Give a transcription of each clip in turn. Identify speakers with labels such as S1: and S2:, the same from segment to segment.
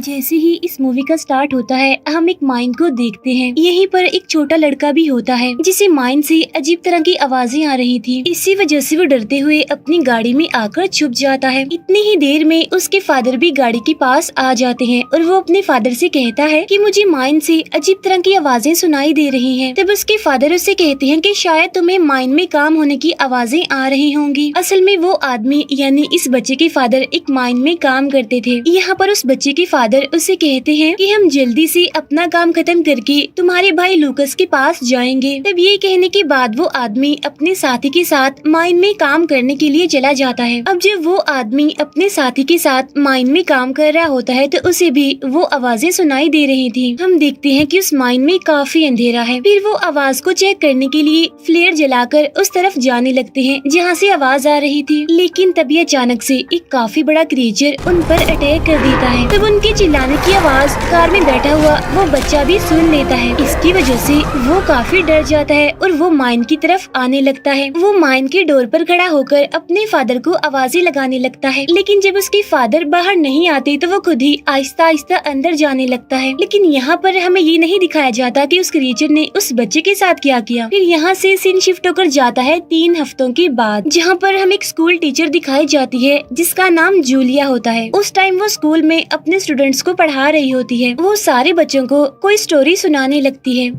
S1: जैसे ही इस मूवी का स्टार्ट होता है हम एक माइन को देखते हैं। यहीं पर एक छोटा लड़का भी होता है जिसे माइन से अजीब तरह की आवाजें आ रही थी। इसी वजह से वो डरते हुए अपनी गाड़ी में आकर छुप जाता है। इतनी ही देर में उसके फादर भी गाड़ी के पास आ जाते हैं और वो अपने फादर से कहता है कि मुझे माइन से अजीब तरह की आवाजें सुनाई दे रही हैं। तब उसके फादर उससे कहते हैं कि शायद तुम्हें माइन में काम होने की आवाजें आ रही होंगी। असल में वो आदमी यानी इस बच्चे के फादर एक माइन में काम करते थे। यहाँ पर उस बच्चे के फादर उसे कहते हैं कि हम जल्दी से अपना काम खत्म करके तुम्हारे भाई लूकस के पास जाएंगे। तब ये कहने के बाद वो आदमी अपने साथी के साथ माइन में काम करने के लिए चला जाता है। अब जब वो आदमी अपने साथी के साथ माइन में काम कर रहा होता है तो उसे भी वो आवाजें सुनाई दे रही थी। हम देखते हैं कि उस माइन में काफी अंधेरा है। फिर वो आवाज को चेक करने के लिए फ्लेयर जलाकर उस तरफ जाने लगते हैं जहाँ से आवाज आ रही थी। लेकिन तभी अचानक से एक काफी बड़ा क्रिएचर उन पर अटैक कर देता है। तब उनके चिल्लाने की आवाज कार में बैठा हुआ वो बच्चा भी सुन लेता है। इसकी वजह से वो काफी डर जाता है और वो माइन की तरफ आने लगता है। वो माइन के डोर पर खड़ा होकर अपने फादर को आवाजें लगाने लगता है। लेकिन जब उसके फादर बाहर नहीं आते तो वो खुद ही आहिस्ता आहिस्ता अंदर जाने लगता है। लेकिन यहाँ पर हमें ये नहीं दिखाया जाता कि उस क्रिएचर ने उस बच्चे के साथ क्या किया। फिर यहाँ से सीन शिफ्ट होकर जाता है 3 हफ्तों के बाद, जहाँ पर हम एक स्कूल टीचर दिखाई जाती है जिसका नाम जूलिया होता है। उस टाइम वो स्कूल में अपने स्टूडेंट्स को पढ़ा रही होती है। वो सारे बच्चों को कोई स्टोरी सुनाने लगती है।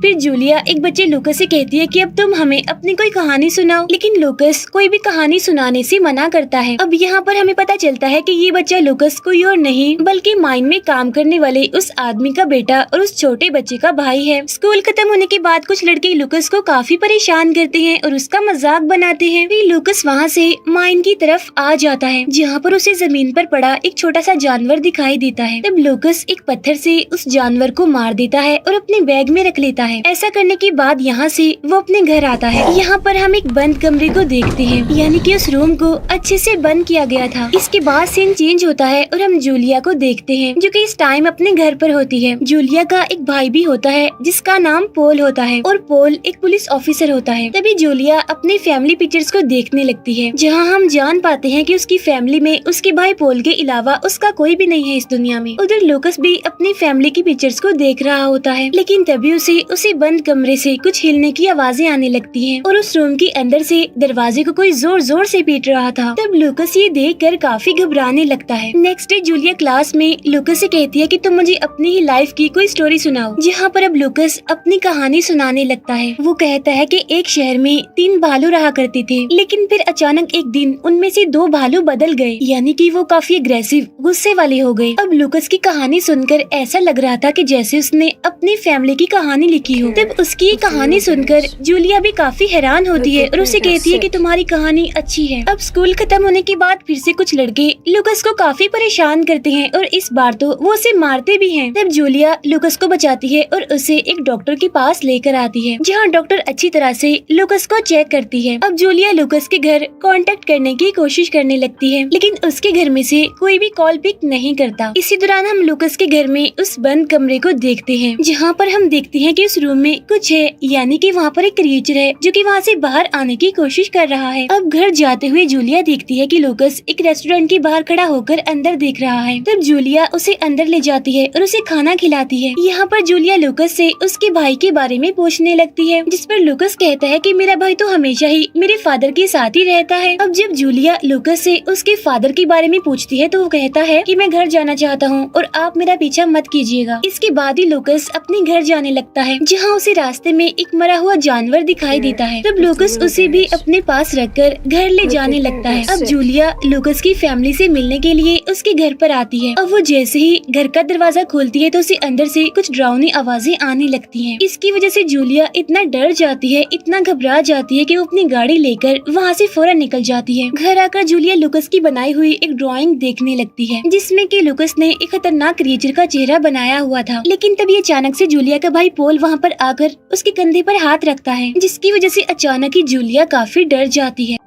S1: फिर जूलिया एक बच्चे लूकस से कहती है कि अब तुम हमें अपनी कोई कहानी सुनाओ। लेकिन लूकस कोई भी कहानी सुनाने से मना करता है। अब यहाँ पर हमें पता चलता है कि ये बच्चा लूकस कोई और नहीं बल्कि माइन में काम करने वाले उस आदमी का बेटा और उस छोटे बच्चे का भाई है। स्कूल खत्म होने के बाद कुछ लड़के लूकस को काफी परेशान करते हैं और उसका मजाक बनाते हैं। फिर लूकस वहाँ से माइन की तरफ आ जाता है जहाँ पर उसे जमीन पर पड़ा एक छोटा सा जानवर दिखाई देता है। तब लूकस एक पत्थर से उस जानवर को मार देता है और अपने बैग में रख लेता है। ऐसा करने के बाद यहाँ से वो अपने घर आता है। यहाँ पर हम एक बंद कमरे को देखते हैं, यानी कि उस रूम को अच्छे से बंद किया गया था। इसके बाद सीन चेंज होता है और हम जूलिया को देखते हैं जो कि इस टाइम अपने घर पर होती है। जूलिया का एक भाई भी होता है जिसका नाम पोल होता है और पोल एक पुलिस ऑफिसर होता है। तभी जूलिया अपने फैमिली पिक्चर्स को देखने लगती है जहाँ हम जान पाते हैं कि उसकी फैमिली में उसके भाई पोल के अलावा उसका कोई भी नहीं है इस दुनिया में। उधर लूकस भी अपनी फैमिली की पिक्चर्स को देख रहा होता है। लेकिन तभी उसे बंद कमरे से कुछ हिलने की आवाजें आने लगती हैं और उस रूम के अंदर से दरवाजे को कोई जोर जोर से पीट रहा था। तब लूकस ये देखकर काफी घबराने लगता है। नेक्स्ट डे जूलिया क्लास में लूकस से कहती है कि तुम मुझे अपनी ही लाइफ की कोई स्टोरी सुनाओ। जहाँ पर अब लूकस अपनी कहानी सुनाने लगता है। वो कहता है कि एक शहर में 3 भालू रहा करते थे, लेकिन फिर अचानक एक दिन उनमें से 2 भालू बदल गए, यानी कि वो काफी अग्रेसिव गुस्से वाले हो गए। अब लूकस की कहानी सुनकर ऐसा लग रहा था कि जैसे उसने अपनी फैमिली की कहानी लिखी हो। तब उसकी ये कहानी सुनकर जूलिया भी काफी हैरान होती है और उसे कहती है कि तुम्हारी कहानी अच्छी है। अब स्कूल खत्म होने के बाद फिर से कुछ लड़के लूकस को काफी परेशान करते हैं और इस बार तो वो उसे मारते भी हैं। तब जूलिया लूकस को बचाती है और उसे एक डॉक्टर के पास लेकर आती है जहाँ डॉक्टर अच्छी तरह से लूकस को चेक करती है। अब जूलिया लूकस के घर कांटेक्ट करने की कोशिश करने लगती है, लेकिन उसके घर में से कोई भी कॉल पिक नहीं करता। इसी दौरान हम लूकस के घर में उस बंद कमरे को देखते हैं जहाँ पर हम देखते हैं कि उस रूम में कुछ है, यानी कि वहाँ पर एक क्रिएचर है जो कि वहाँ से बाहर आने की कोशिश कर रहा है। अब घर जाते हुए जूलिया देखती है कि लूकस एक रेस्टोरेंट के बाहर खड़ा होकर अंदर देख रहा है। तब जूलिया उसे अंदर ले जाती है और उसे खाना खिलाती है। यहाँ पर जूलिया लूकस से उसके भाई के बारे में पूछने लगती है, जिस पर लूकस कहता है कि मेरा भाई तो हमेशा ही मेरे फादर के साथ ही रहता है। अब जब जूलिया लूकस से उसके फादर के बारे में पूछती है तो वो कहता है कि मैं घर जाना चाहता हूँ और आप मेरा पीछा मत कीजिएगा। इसके बाद ही लूकस अपने घर जाने लगता है जहाँ उसे रास्ते में एक मरा हुआ जानवर दिखाई देता है। तब लूकस उसे भी अपने पास रखकर घर ले जाने लगता है। अब जूलिया लूकस की फैमिली से मिलने के लिए उसके घर पर आती है। अब वो जैसे ही घर का दरवाजा खोलती है तो उसे अंदर से कुछ डरावनी आवाजें आने लगती हैं। इसकी वजह से जूलिया इतना डर जाती है, इतना घबरा जाती है कि वो अपनी गाड़ी लेकर वहाँ से फौरन निकल जाती है। घर आकर जूलिया लूकस की बनाई हुई एक ड्राइंग देखने लगती है जिसमें कि लूकस ने एक खतरनाक क्रिएचर का चेहरा बनाया हुआ था। लेकिन तभी अचानक से जूलिया का भाई पोल वहाँ पर आकर उसके कंधे पर हाथ रखता है, जिसकी वजह से अचानक ही जूलिया काफी डर जाती है।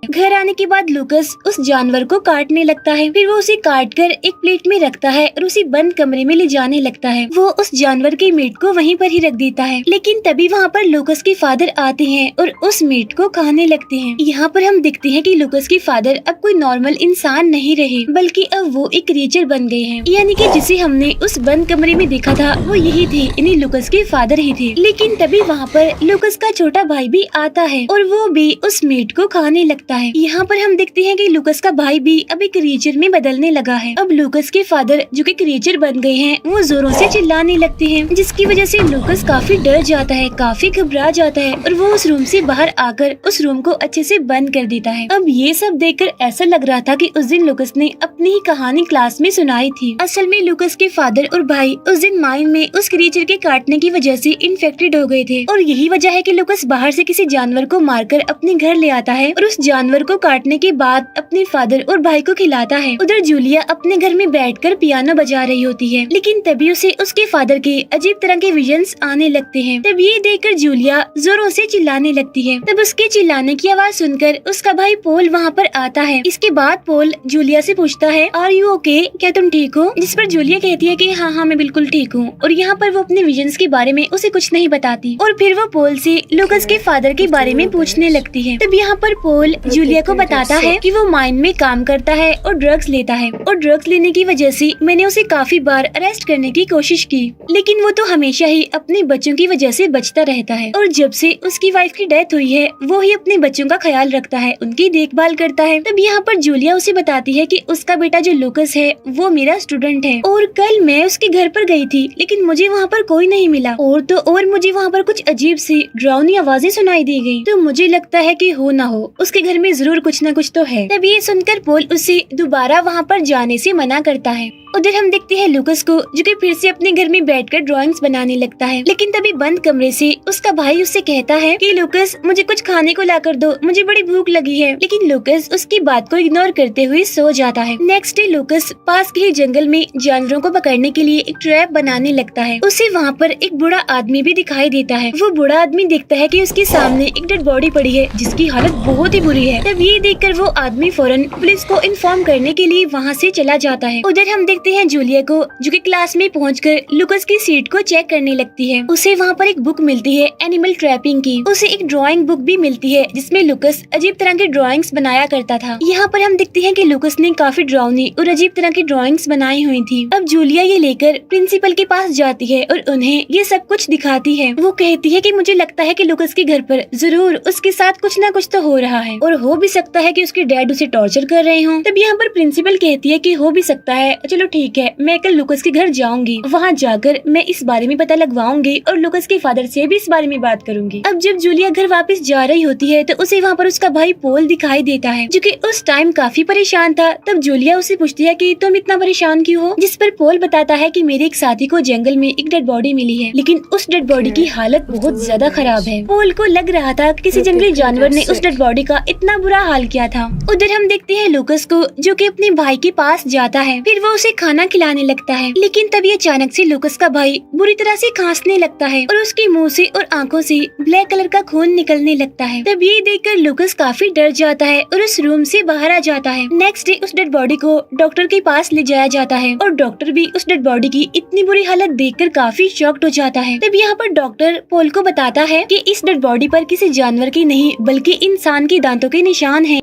S1: घर आने के बाद लूकस उस जानवर को काटने लगता है। फिर वो उसे काट कर एक प्लेट में रखता है और उसे बंद कमरे में ले जाने लगता है। वो उस जानवर के मीट को वहीं पर ही रख देता है। लेकिन तभी वहाँ पर लूकस के फादर आते हैं और उस मीट को खाने लगते हैं। यहाँ पर हम देखते हैं कि लूकस के फादर अब कोई नॉर्मल इंसान नहीं रहे, बल्कि अब वो एक क्रिएचर बन गए हैं। यानी कि जिसे हमने उस बंद कमरे में देखा था वो यही थे, यानी लूकस के फादर ही थे। लेकिन तभी वहाँ पर लूकस का छोटा भाई भी आता है और वो भी उस मीट को खाने लगता है। यहाँ पर हम देखते हैं कि लूकस का भाई भी अब एक क्रिएचर में बदलने लगा है। अब लूकस के फादर जो कि क्रिएचर बन गए हैं वो जोरों से चिल्लाने लगते हैं, जिसकी वजह से लूकस काफी डर जाता है, काफी घबरा जाता है और वो उस रूम से बाहर आकर उस रूम को अच्छे से बंद कर देता है। अब ये सब देखकर ऐसा लग रहा था कि उस दिन लूकस ने अपनी ही कहानी क्लास में सुनाई थी। असल में लूकस के फादर और भाई उस दिन माइन में उस क्रिएचर के काटने की वजह से इन्फेक्टेड हो गए थे और यही वजह है कि लूकस बाहर से किसी जानवर को मारकर अपने घर ले आता है और उस जानवर को काटने के बाद अपने फादर और भाई को खिलाता है। उधर जूलिया अपने घर में बैठकर पियानो बजा रही होती है, लेकिन तभी उसे उसके फादर के अजीब तरह के विजन्स आने लगते हैं। तब ये देखकर जूलिया जोरों से चिल्लाने लगती है। तब उसके चिल्लाने की आवाज सुनकर उसका भाई पोल वहाँ पर आता है। इसके बाद पोल जूलिया से पूछता है, आर यू ओके, क्या तुम ठीक हो? जिस पर जूलिया कहती है कि हाँ मैं बिल्कुल ठीक हूँ। और यहाँ पर वो अपने विजन्स के बारे में उसे कुछ नहीं बताती और फिर वो पोल से लूकस के फादर के बारे में पूछने लगती है। तब यहाँ पर पोल जूलिया को बताता है कि वो माइन में काम करता है और ड्रग्स लेता है और ड्रग्स लेने की वजह से मैंने उसे काफी बार अरेस्ट करने की कोशिश की, लेकिन वो तो हमेशा ही अपने बच्चों की वजह से बचता रहता है। और जब से उसकी वाइफ की डेथ हुई है वो ही अपने बच्चों का ख्याल रखता है, उनकी देखभाल करता है। तब यहाँ पर जूलिया उसे बताती है कि उसका बेटा जो लूकस है वो मेरा स्टूडेंट है और कल मैं उसके घर पर गई थी, लेकिन मुझे वहाँ पर कोई नहीं मिला और तो और मुझे वहाँ पर कुछ अजीब सी डरावनी आवाजें सुनाई दी गई। तो मुझे लगता है कि हो ना हो उसके घर में जरूर कुछ न कुछ तो है। तब ये सुनकर पोल उसे दोबारा वहाँ पर जाने से मना करता है। उधर हम देखते हैं लूकस को जो कि फिर से अपने घर में बैठकर ड्राइंग्स बनाने लगता है, लेकिन तभी बंद कमरे से उसका भाई उससे कहता है कि लूकस मुझे कुछ खाने को लाकर दो, मुझे बड़ी भूख लगी है। लेकिन लूकस उसकी बात को इग्नोर करते हुए सो जाता है। नेक्स्ट डे लूकस पास के ही जंगल में जानवरों को पकड़ने के लिए एक ट्रैप बनाने लगता है। उसे वहाँ पर एक बूढ़ा आदमी भी दिखाई देता है। वो बूढ़ा आदमी देखता है कि उसके सामने एक डेड बॉडी पड़ी है जिसकी हालत बहुत ही बुरी है। तब ये देखकर वो आदमी फौरन पुलिस को इन्फॉर्म करने के लिए वहाँ से चला जाता है। उधर हम देखते हैं जूलिया को जो कि क्लास में पहुंचकर लूकस की सीट को चेक करने लगती है। उसे वहाँ पर एक बुक मिलती है एनिमल ट्रैपिंग की। उसे एक ड्राइंग बुक भी मिलती है जिसमें लूकस अजीब तरह के ड्राइंग्स बनाया करता था। यहाँ पर हम देखते हैं कि लूकस ने काफी डरावनी और अजीब तरह की ड्राइंग्स बनाई हुई थी। अब जूलिया ये लेकर प्रिंसिपल के पास जाती है और उन्हें ये सब कुछ दिखाती है। वो कहती है कि मुझे लगता है कि लूकस के घर पर जरूर उसके साथ कुछ न कुछ तो हो रहा है और हो भी सकता है कि उसके डैड उसे टॉर्चर कर रहे हों। तब यहाँ पर प्रिंसिपल कहती है कि हो भी सकता है, चलो ठीक है, मैं कल लूकस के घर जाऊंगी, वहाँ जाकर मैं इस बारे में पता लगवाऊंगी और लूकस के फादर से भी इस बारे में बात करूंगी। अब जब जूलिया घर वापस जा रही होती है तो उसे वहाँ पर उसका भाई पोल दिखाई देता है जो कि उस टाइम काफी परेशान था। तब जूलिया उसे पूछती है कि तुम इतना परेशान क्यों हो? जिस पर पोल बताता है कि मेरे एक साथी को जंगल में एक डेड बॉडी मिली है, लेकिन उस डेड बॉडी की हालत बहुत ज्यादा खराब है। पोल को लग रहा था किसी जंगली जानवर ने उस डेड बॉडी का इतना बुरा हाल किया था। उधर हम देखते हैं लूकस को जो कि अपने भाई के पास जाता है। फिर वो उसे खाना खिलाने लगता है, लेकिन तभी अचानक से लूकस का भाई बुरी तरह से खांसने लगता है और उसके मुंह से और आंखों से ब्लैक कलर का खून निकलने लगता है। तब ये देखकर लूकस काफी डर जाता है और उस रूम से बाहर आ जाता है। नेक्स्ट डे उस डेड बॉडी को डॉक्टर के पास ले जाया जाता है और डॉक्टर भी उस डेड बॉडी की इतनी बुरी हालत देखकर काफी शॉक्ड हो जाता है। तब यहाँ पर डॉक्टर पोल को बताता है कि इस डेड बॉडी पर किसी जानवर की नहीं बल्कि इंसान के दांतों के निशान हैं।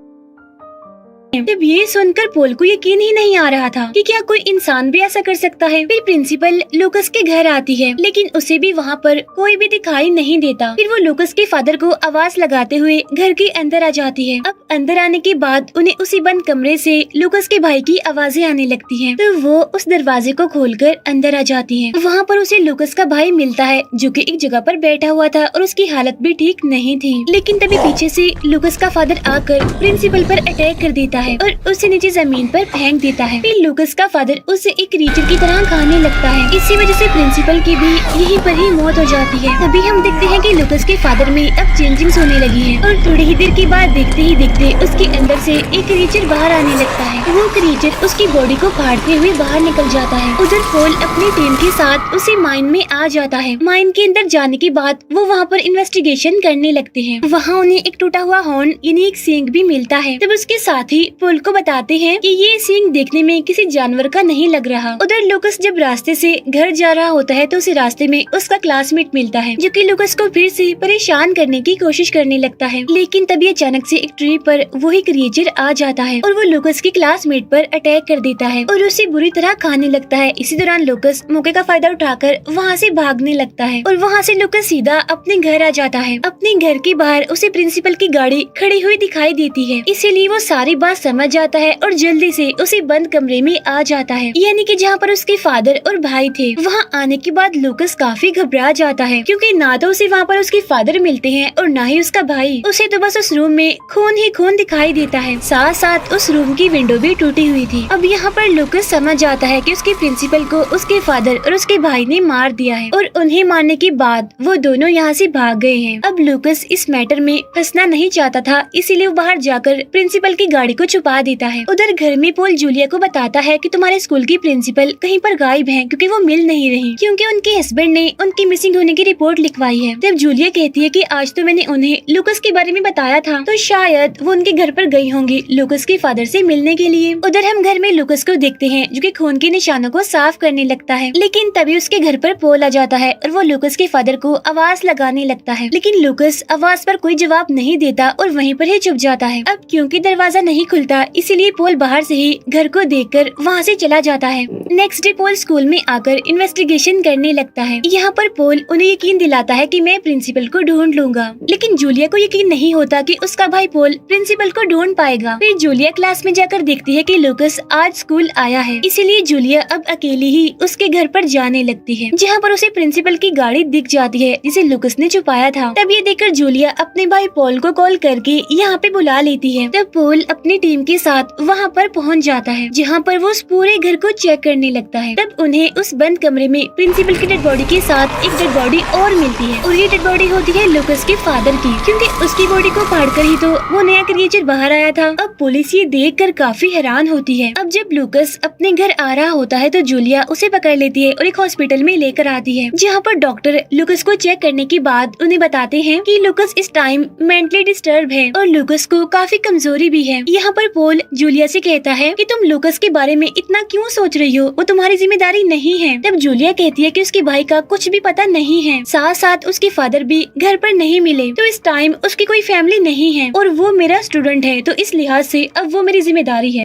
S1: जब ये सुनकर पोल को यकीन ही नहीं आ रहा था कि क्या कोई इंसान भी ऐसा कर सकता है। फिर प्रिंसिपल लूकस के घर आती है, लेकिन उसे भी वहाँ पर कोई भी दिखाई नहीं देता। फिर वो लूकस के फादर को आवाज लगाते हुए घर के अंदर आ जाती है। अब अंदर आने के बाद उन्हें उसी बंद कमरे से लूकस के भाई की आवाजें आने लगती हैं। तो वो उस दरवाजे को खोलकर अंदर आ जाती है। वहाँ पर उसे लूकस का भाई मिलता है जो कि एक जगह पर बैठा हुआ था और उसकी हालत भी ठीक नहीं थी। लेकिन तभी पीछे से लूकस का फादर आकर प्रिंसिपल पर अटैक कर देता लेता है और उसे नीचे जमीन पर फेंक देता है। फिर लूकस का फादर उसे एक क्रीचर की तरह खाने लगता है। इसी वजह से प्रिंसिपल की भी यहीं पर ही मौत हो जाती है। तभी हम देखते हैं कि लूकस के फादर में अब चेंजिंग्स होने लगी है और थोड़ी ही देर के बाद देखते ही देखते उसके अंदर से एक क्रीचर बाहर आने लगता है। वो क्रीचर उसकी बॉडी को फाड़ते हुए बाहर निकल जाता है। उधर पोल अपनी टीम के साथ उसी माइन में आ जाता है। माइन के अंदर जाने के बाद वो वहाँ पर इन्वेस्टिगेशन करने लगते हैं। वहाँ उन्हें एक टूटा हुआ हॉर्न यानी एक सींग भी मिलता है। तब उसके साथ ही पोल को बताते हैं कि ये सींग देखने में किसी जानवर का नहीं लग रहा। उधर लूकस जब रास्ते से घर जा रहा होता है तो उसी रास्ते में उसका क्लासमेट मिलता है जो कि लूकस को फिर से परेशान करने की कोशिश करने लगता है। लेकिन तभी अचानक से एक ट्री पर वही क्रिएचर आ जाता है और वो लूकस के क्लासमेट पर अटैक कर देता है और उसे बुरी तरह खाने लगता है। इसी दौरान लूकस मौके का फायदा उठाकर वहाँ से भागने लगता है और वहाँ से लूकस सीधा अपने घर आ जाता है। अपने घर के बाहर उसे प्रिंसिपल की गाड़ी खड़ी हुई दिखाई देती है, इसीलिए वो सारी बात समझ जाता है और जल्दी से उसे बंद कमरे में आ जाता है, यानी कि जहाँ पर उसके फादर और भाई थे। वहाँ आने के बाद लूकस काफी घबरा जाता है क्योंकि ना तो उसे वहाँ पर उसके फादर मिलते हैं और ना ही उसका भाई। उसे तो बस उस रूम में खून ही खून दिखाई देता है, साथ साथ उस रूम की विंडो भी टूटी हुई थी। अब यहाँ पर लूकस समझ जाता है कि उसके प्रिंसिपल को उसके फादर और उसके भाई ने मार दिया है और उन्हें मारने के बाद वो दोनों यहाँ से भाग गए हैं। अब लूकस इस मैटर में फंसना नहीं चाहता था, इसीलिए वो बाहर जाकर प्रिंसिपल की गाड़ी को छुपा देता है। उधर घर में पोल जूलिया को बताता है कि तुम्हारे स्कूल की प्रिंसिपल कहीं पर गायब है क्योंकि वो मिल नहीं रही, क्योंकि उनके हस्बैंड ने उनकी मिसिंग होने की रिपोर्ट लिखवाई है। तब जूलिया कहती है कि आज तो मैंने उन्हें लूकस के बारे में बताया था, तो शायद वो उनके घर पर गई होंगी लूकस के फादर से मिलने के लिए। उधर हम घर में लूकस को देखते हैं जो कि खून के निशानों को साफ करने लगता है, लेकिन तभी उसके घर पर पोल आ जाता है और वो लूकस के फादर को आवाज लगाने लगता है। लेकिन लूकस आवाज पर कोई जवाब नहीं देता और वहीं पर ही चुप जाता है। अब क्योंकि दरवाजा नहीं खुलता, इसीलिए पोल बाहर से ही घर को देखकर वहाँ से चला जाता है। नेक्स्ट डे पोल स्कूल में आकर इन्वेस्टिगेशन करने लगता है। यहाँ पर पोल उन्हें यकीन दिलाता है कि मैं प्रिंसिपल को ढूंढ लूंगा, लेकिन जूलिया को यकीन नहीं होता कि उसका भाई पोल प्रिंसिपल को ढूंढ पाएगा। फिर जूलिया क्लास में जाकर देखती है कि लूकस आज स्कूल आया है, इसीलिए जूलिया अब अकेली ही उसके घर पर जाने लगती है, जहाँ पर उसे प्रिंसिपल की गाड़ी दिख जाती है जिसे लूकस ने छुपाया था। तब ये देखकर जूलिया अपने भाई पोल को कॉल करके यहाँ पे बुला लेती है। तब पोल अपनी टीम के साथ वहाँ पर पहुँच जाता है, जहाँ पर वो उस पूरे घर को चेक करने लगता है। तब उन्हें उस बंद कमरे में प्रिंसिपल की डेड बॉडी के साथ एक डेड बॉडी और मिलती है और ये डेड बॉडी होती है लूकस के फादर की, क्योंकि उसकी बॉडी को फाड़कर ही तो वो नया क्रिएचर बाहर आया था। अब पुलिस ये देखकर काफी हैरान होती है। अब जब लूकस अपने घर आ रहा होता है तो जूलिया उसे पकड़ लेती है और एक हॉस्पिटल में लेकर आती है, जहाँ पर डॉक्टर लूकस को चेक करने के बाद उन्हें बताते हैं कि लूकस इस टाइम मेंटली डिस्टर्ब है और लूकस को काफी कमजोरी भी है। यहाँ पर पोल जूलिया से कहता है कि तुम लूकस के बारे में इतना क्यों सोच रही हो, वो तुम्हारी जिम्मेदारी नहीं है। तब जूलिया कहती है कि उसके भाई का कुछ भी पता नहीं है, साथ साथ उसके फादर भी घर पर नहीं मिले, तो इस टाइम उसकी कोई फैमिली नहीं है और वो मेरा स्टूडेंट है, तो इस लिहाज से अब वो मेरी जिम्मेदारी है।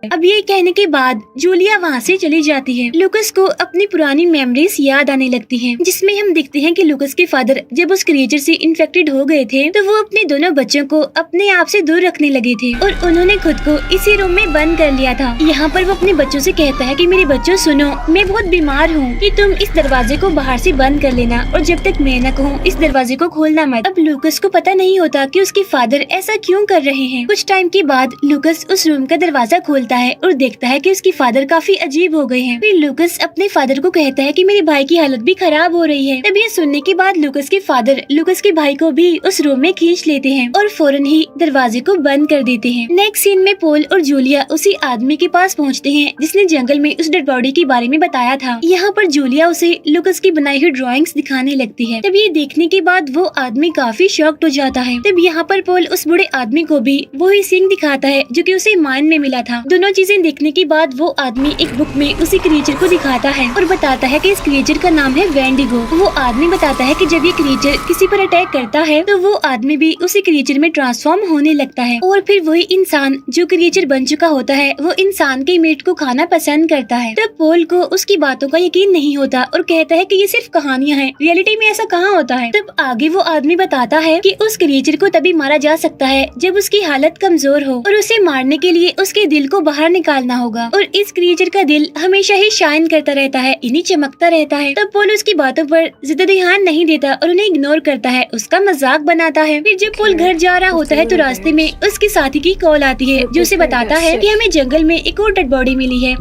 S1: अब ये कहने के बाद जूलिया वहाँ से चली जाती है। लूकस को अपनी पुरानी मेमोरीज याद आने लगती हैं, जिसमें हम देखते हैं कि लूकस के फादर जब उस क्रिएचर से इन्फेक्टेड हो गए थे तो वो अपने दोनों बच्चों को अपने आप से दूर रखने लगे थे और उन्होंने खुद को इसी रूम में बंद कर लिया था। यहाँ पर वो अपने बच्चों से कहता है कि मेरे बच्चों सुनो, मैं बहुत बीमार हूँ, कि तुम इस दरवाजे को बाहर से बंद कर लेना और जब तक मैं न कहूँ इस दरवाजे को खोलना मत। अब लूकस को पता नहीं होता कि उसके फादर ऐसा क्यों कर रहे हैं। कुछ टाइम के बाद लूकस उस रूम का दरवाजा खोलता है और देखता है कि उसके फादर काफी अजीब हो गए हैं। फिर लूकस अपने फादर को कहता है कि मेरे भाई की हालत भी खराब हो रही है। तब ये सुनने के बाद लूकस के फादर लूकस के भाई को भी उस रूम में खींच लेते हैं और फौरन ही दरवाजे को बंद कर देते हैं। नेक्स्ट सीन में पोल और जूलिया उसी आदमी के पास पहुँचते हैं जिसने जंगल में उस डेड बॉडी के बारे में बताया था। यहाँ पर जूलिया उसे लूकस की बनाई हुई ड्राइंग्स दिखाने लगती है। तब ये देखने के बाद वो आदमी काफी शॉक्ड हो जाता है। तब यहाँ पर पोल उस बूढ़े आदमी को भी वही सीन दिखाता है जो कि उसे माइन में मिला था। दोनों चीजें देखने के बाद वो आदमी एक बुक में उसी क्रिएचर को दिखाता है और बताता है कि इस क्रिएचर का नाम है वेंडिगो। वो आदमी बताता है कि जब ये क्रिएचर किसी पर अटैक करता है तो वो आदमी भी उसी क्रिएचर में ट्रांसफॉर्म होने लगता है और फिर वही इंसान जो क्रिएचर बन चुका होता है वो इंसान के मीट को खाना पसंद करता है। तब पोल को उसकी बातों का यकीन नहीं होता और कहता है कि ये सिर्फ कहानियां हैं, रियलिटी में ऐसा कहाँ होता है। तब आगे वो आदमी बताता है कि उस क्रिएचर को तभी मारा जा सकता है जब उसकी हालत कमजोर हो और उसे मारने के लिए उसके दिल को बाहर निकालना होगा और इस क्रिएचर का दिल हमेशा ही शाइन करता रहता है, इन्हीं चमकता रहता है। तब पोल उसकी बातों पर ज्यादा ध्यान नहीं देता और उन्हें इग्नोर करता है, उसका मजाक बनाता है। फिर जब पोल घर जा रहा होता है तो रास्ते में उसके साथी की कॉल आती है जो उसे बताता है कि हमें जंगल में एक और डेड बॉडी मिली है,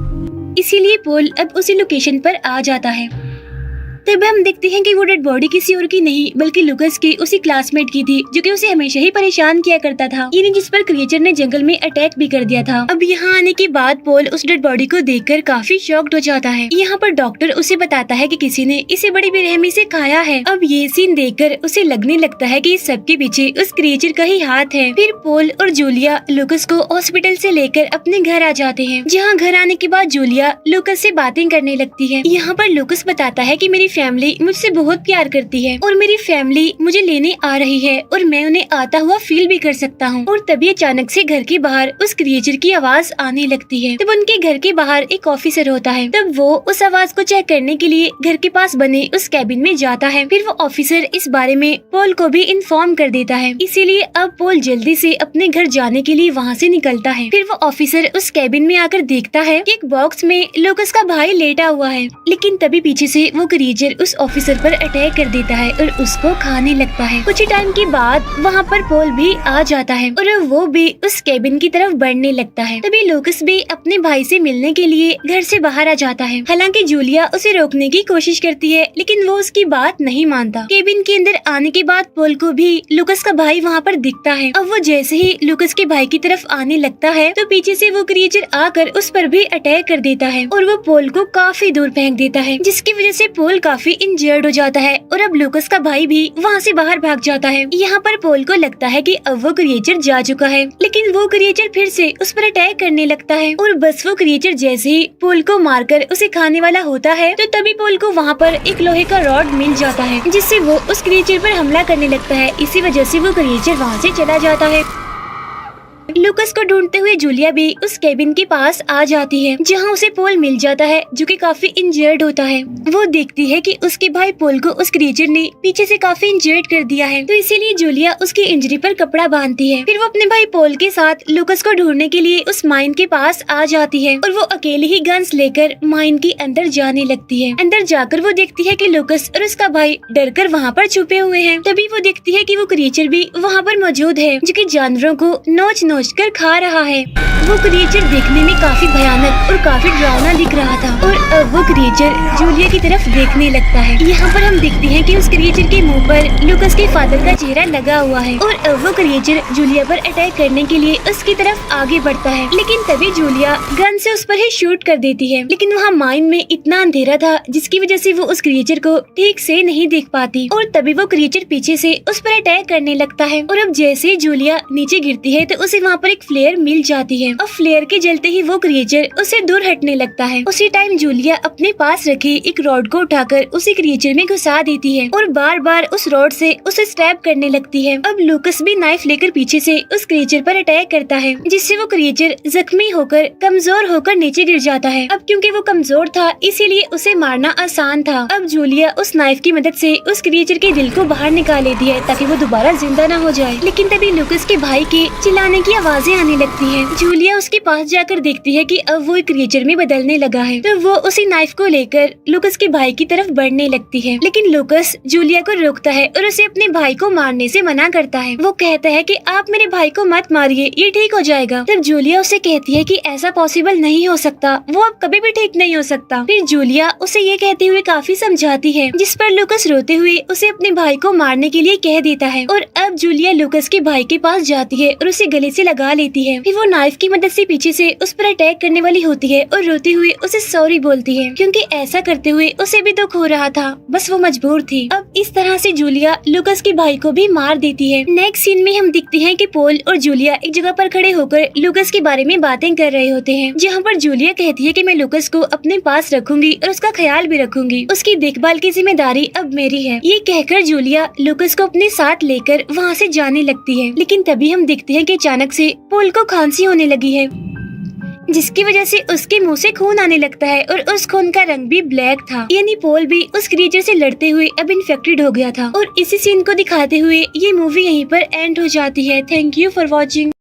S1: इसीलिए पोल अब उसी लोकेशन पर आ जाता है। तब हम देखते हैं कि वो डेड बॉडी किसी और की नहीं बल्कि लूकस की उसी क्लासमेट की थी जो कि उसे हमेशा ही परेशान किया करता था, यानी जिस पर क्रिएचर ने जंगल में अटैक भी कर दिया था। अब यहाँ आने के बाद पोल उस डेड बॉडी को देखकर काफी शॉक्ड हो जाता है। यहाँ पर डॉक्टर उसे बताता है कि किसी ने इसे बड़ी बेरहमी से खाया है। अब ये सीन देखकर उसे लगने लगता है कि इस सबके पीछे उस क्रिएचर का ही हाथ है। फिर पोल और जूलिया लूकस को हॉस्पिटल से लेकर अपने घर आ जाते हैं, जहाँ घर आने के बाद जूलिया लूकस से बातें करने लगती है। यहाँ पर लूकस बताता है कि मेरी फैमिली मुझसे बहुत प्यार करती है और मेरी फैमिली मुझे लेने आ रही है और मैं उन्हें आता हुआ फील भी कर सकता हूँ। और तभी अचानक से घर के बाहर उस क्रिएचर की आवाज आने लगती है। तब उनके घर के बाहर एक ऑफिसर होता है। तब वो उस आवाज को चेक करने के लिए घर के पास बने उस कैबिन में जाता है। फिर वो ऑफिसर इस बारे में पोल को भी इन्फॉर्म कर देता है, इसीलिए अब पोल जल्दी से अपने घर जाने के लिए वहाँ से निकलता है। फिर वो ऑफिसर उस कैबिन में आकर देखता है कि एक बॉक्स में लूकस का भाई लेटा हुआ है, लेकिन तभी पीछे से वो क्रिएचर उस ऑफिसर पर अटैक कर देता है और उसको खाने लगता है। कुछ ही टाइम के बाद वहाँ पर पोल भी आ जाता है और वो भी उस कैबिन की तरफ बढ़ने लगता है। तभी लूकस भी अपने भाई से मिलने के लिए घर से बाहर आ जाता है। हालांकि जूलिया उसे रोकने की कोशिश करती है, लेकिन वो उसकी बात नहीं मानता। केबिन के अंदर आने के बाद पोल को भी लूकस का भाई वहाँ पर दिखता है। अब वो जैसे ही लूकस के भाई की तरफ आने लगता है तो पीछे से वो क्रिएचर आकर उस पर भी अटैक कर देता है और वो पोल को काफी दूर फेंक देता है, जिसकी वजह से पोल काफी इंजर्ड हो जाता है और अब लूकस का भाई भी वहाँ से बाहर भाग जाता है। यहाँ पर पोल को लगता है कि अब वो क्रिएचर जा चुका है, लेकिन वो क्रिएचर फिर से उस पर अटैक करने लगता है और बस वो क्रिएचर जैसे ही पोल को मारकर उसे खाने वाला होता है तो तभी पोल को वहाँ पर एक लोहे का रॉड मिल जाता है, जिससे वो उस क्रिएचर पर हमला करने लगता है। इसी वजह से वो क्रिएचर वहाँ से चला जाता है। लूकस को ढूंढते हुए जूलिया भी उस केबिन के पास आ जाती है, जहां उसे पोल मिल जाता है जो कि काफी इंजर्ड होता है। वो देखती है कि उसके भाई पोल को उस क्रिएचर ने पीछे से काफी इंजर्ड कर दिया है, तो इसीलिए जूलिया उसकी इंजरी पर कपड़ा बांधती है। फिर वो अपने भाई पोल के साथ लूकस को ढूंढने के लिए उस माइन के पास आ जाती है और वो अकेले ही गन्स लेकर माइन के अंदर जाने लगती है। अंदर जाकर वो देखती है कि लूकस और उसका भाई डर कर वहाँ पर छुपे हुए हैं। तभी वो देखती है कि वो क्रिएचर भी वहाँ पर मौजूद है जो कि जानवरों को नोच कर खा रहा है। वो क्रिएचर देखने में काफी भयानक और काफी डरावना दिख रहा था और अब वो क्रिएचर जूलिया की तरफ देखने लगता है। यहाँ पर हम देखते हैं कि उस क्रिएचर के मुंह पर लूकस के फादर का चेहरा लगा हुआ है और अब वो क्रिएचर जूलिया पर अटैक करने के लिए उसकी तरफ आगे बढ़ता है, लेकिन तभी जूलिया गन से उस पर ही शूट कर देती है। लेकिन वहाँ माइन में इतना अंधेरा था जिसकी वजह से वो उस क्रिएचर को ठीक से नहीं देख पाती और तभी वो क्रिएचर पीछे से उस पर अटैक करने लगता है और अब जैसे ही जूलिया नीचे गिरती है तो उसे वहाँ पर एक फ्लेयर मिल जाती है। अब फ्लेयर के जलते ही वो क्रिएचर उससे दूर हटने लगता है। उसी टाइम जूलिया अपने पास रखी एक रॉड को उठाकर उसी क्रिएचर में घुसा देती है और बार बार उस रॉड से उसे स्टैब करने लगती है। अब लूकस भी नाइफ लेकर पीछे से उस क्रिएचर पर अटैक करता है, जिससे वो क्रिएचर जख्मी होकर कमजोर होकर नीचे गिर जाता है। अब क्योंकि वो कमजोर था इसीलिए उसे मारना आसान था। अब जूलिया उस नाइफ की मदद से उस क्रिएचर के दिल को बाहर निकाल लेती है ताकि वो दोबारा जिंदा न हो जाए। लेकिन तभी लूकस के भाई के चिल्लाने की आवाजें आने लगती है। जूलिया उसके पास जाकर देखती है कि अब वो एक क्रिएचर में बदलने लगा है, तो वो उसी नाइफ को लेकर लूकस के भाई की तरफ बढ़ने लगती है। लेकिन लूकस जूलिया को रोकता है और उसे अपने भाई को मारने से मना करता है। वो कहता है कि आप मेरे भाई को मत मारिए, ये ठीक हो जाएगा। तब जूलिया उसे कहती है कि ऐसा पॉसिबल नहीं हो सकता, वो अब कभी भी ठीक नहीं हो सकता। फिर जूलिया उसे ये कहते हुए काफी समझाती है, जिस पर लूकस रोते हुए उसे अपने भाई को मारने के लिए कह देता है। और अब जूलिया लूकस के भाई के पास जाती है और उसे गले से लगा लेती है। फिर वो नाइफ की मदद से पीछे से उस पर अटैक करने वाली होती है और रोती हुई उसे सॉरी बोलती है, क्योंकि ऐसा करते हुए उसे भी दुख हो रहा था, बस वो मजबूर थी। अब इस तरह से जूलिया लूकस के भाई को भी मार देती है। नेक्स्ट सीन में हम दिखते हैं कि पोल और जूलिया एक जगह पर खड़े होकर लूकस के बारे में बातें कर रहे होते हैं, जहाँ पर जूलिया कहती है कि मैं लूकस को अपने पास रखूंगी और उसका ख्याल भी रखूंगी, उसकी देखभाल की जिम्मेदारी अब मेरी है। ये कहकर जूलिया लूकस को अपने साथ लेकर वहाँ से जाने लगती है। लेकिन तभी हम देखते हैं कि अचानक से पोल को खांसी होने लगी है, जिसकी वजह से उसके मुंह से खून आने लगता है और उस खून का रंग भी ब्लैक था, यानी पोल भी उस क्रिएचर से लड़ते हुए अब इन्फेक्टेड हो गया था। और इसी सीन को दिखाते हुए ये मूवी यहीं पर एंड हो जाती है। Thank you for watching.